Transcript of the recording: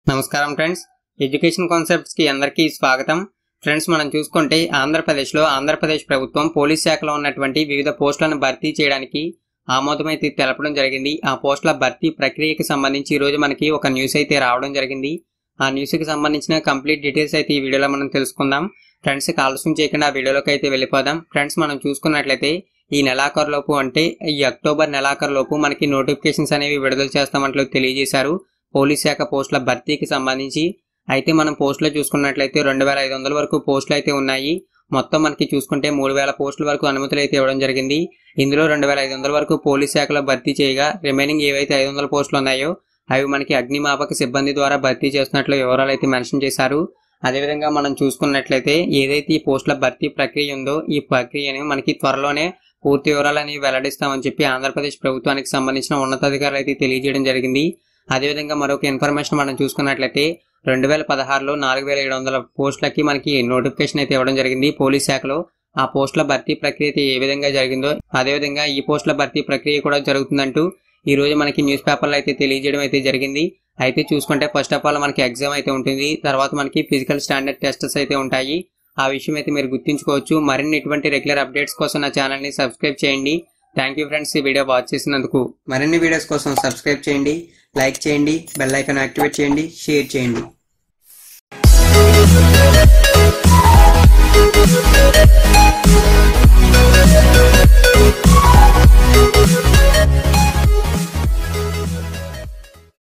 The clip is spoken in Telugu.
నమస్కారం ఫ్రెండ్స్, ఎడ్యుకేషన్ కాన్సెప్ట్స్ కి అందరికీ స్వాగతం. ఫ్రెండ్స్, మనం చూసుకుంటే ఆంధ్రప్రదేశ్ ప్రభుత్వం పోలీస్ శాఖలో ఉన్నటువంటి వివిధ పోస్టులను భర్తీ చేయడానికి ఆమోదమైతే తెలపడం జరిగింది. ఆ పోస్టుల భర్తీ ప్రక్రియకి సంబంధించి ఈ రోజు మనకి ఒక న్యూస్ అయితే రావడం జరిగింది. ఆ న్యూస్ కి సంబంధించిన కంప్లీట్ డీటెయిల్స్ అయితే ఈ వీడియోలో మనం తెలుసుకుందాం. ఫ్రెండ్స్, ఆలస్యం చేయకుండా ఆ వీడియోలోకి అయితే వెళ్ళిపోదాం. ఫ్రెండ్స్, మనం చూసుకున్నట్లయితే ఈ నెలాఖరు లోపు అంటే ఈ అక్టోబర్ నెలాఖరు లోపు మనకి నోటిఫికేషన్స్ అనేవి విడుదల చేస్తామంటూ తెలియజేశారు పోలీస్ శాఖ పోస్టుల భర్తీకి సంబంధించి. అయితే మనం పోస్టులు చూసుకున్నట్లయితే 2500 వరకు పోస్టులు అయితే ఉన్నాయి. మొత్తం మనకి చూసుకుంటే 3000 పోస్టుల వరకు అనుమతులు అయితే ఇవ్వడం జరిగింది. ఇందులో 2500 వరకు పోలీస్ శాఖలో భర్తీ చేయగా రిమైనింగ్ ఏవైతే 500 పోస్టులు ఉన్నాయో అవి మనకి అగ్నిమాపక సిబ్బంది ద్వారా భర్తీ చేస్తున్నట్లు వివరాలు అయితే మెన్షన్ చేశారు. అదేవిధంగా మనం చూసుకున్నట్లయితే ఏదైతే ఈ పోస్టుల భర్తీ ప్రక్రియ ఉందో ఈ ప్రక్రియని మనకి త్వరలోనే పూర్తి వివరాలని వెల్లడిస్తామని చెప్పి ఆంధ్రప్రదేశ్ ప్రభుత్వానికి సంబంధించిన ఉన్నతాధికారులు అయితే తెలియజేయడం జరిగింది. అదేవిధంగా మరొక ఇన్ఫర్మేషన్ మనం చూసుకున్నట్లయితే 2016లో 4700 పోస్టులకి మనకి నోటిఫికేషన్ అయితే ఇవ్వడం జరిగింది పోలీస్ శాఖలో. ఆ పోస్టుల భర్తీ ప్రక్రియ అయితే ఏ విధంగా జరిగిందో అదేవిధంగా ఈ పోస్టుల భర్తీ ప్రక్రియ కూడా జరుగుతుందంటూ ఈ రోజు మనకి న్యూస్ పేపర్లో అయితే తెలియజేయడం అయితే జరిగింది. అయితే చూసుకుంటే ఫస్ట్ ఆఫ్ ఆల్ మనకి ఎగ్జామ్ అయితే ఉంటుంది, తర్వాత మనకి ఫిజికల్ స్టాండర్డ్ టెస్ట్స్ అయితే ఉంటాయి. ఆ విషయం అయితే మీరు గుర్తుంచుకోవచ్చు. మరిన్ని ఇటువంటి రెగ్యులర్ అప్డేట్స్ కోసం నా ఛానల్ ని సబ్స్క్రైబ్ చేయండి. థ్యాంక్ యూ ఫ్రెండ్స్, ఈ వీడియో వాచ్ చేసినందుకు. మరిన్ని వీడియోస్ కోసం సబ్స్క్రైబ్ చేయండి, లైక్ చేయండి, బెల్ ఐకాన్ యాక్టివేట్ చేయండి, షేర్ చేయండి.